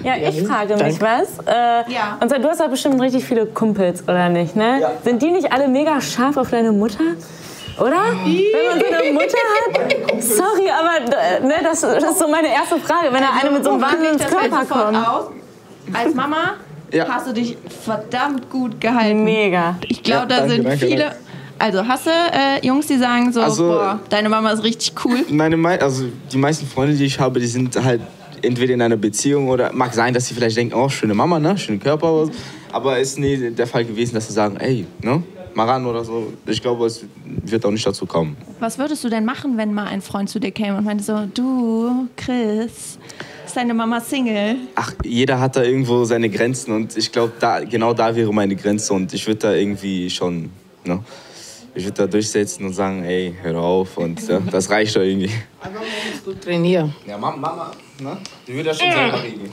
Ja, ich frage mich was. Und zwar, du hast doch bestimmt richtig viele Kumpels, oder nicht? Ne? Ja. Sind die nicht alle mega scharf auf deine Mutter? Oder? Wenn man so eine Mutter hat? Sorry, aber ne, das ist so meine erste Frage. Wenn da eine mit so einem Wahnsinnskörper kommt. Als Mama hast du dich verdammt gut gehalten. Mega. Ich glaube, da sind viele... Also hast du Jungs, die sagen so, boah, deine Mama ist richtig cool? Die meisten Freunde, die ich habe, die sind halt entweder in einer Beziehung oder mag sein, dass sie vielleicht denken, oh, schöne Mama, ne, schönen Körper. Aber ist nie der Fall gewesen, dass sie sagen, ey, ne, mal ran oder so. Ich glaube, es wird auch nicht dazu kommen. Was würdest du denn machen, wenn mal ein Freund zu dir käme und meinte so, du, Chris, ist deine Mama Single? Ach, jeder hat da irgendwo seine Grenzen und ich glaube, genau da wäre meine Grenze und ich würde da irgendwie schon, ne, ich würde da durchsetzen und sagen, ey, hör auf und das reicht doch irgendwie. Aber man muss gut trainieren. Ja, Mama, ne? Die würde das schon selber regeln.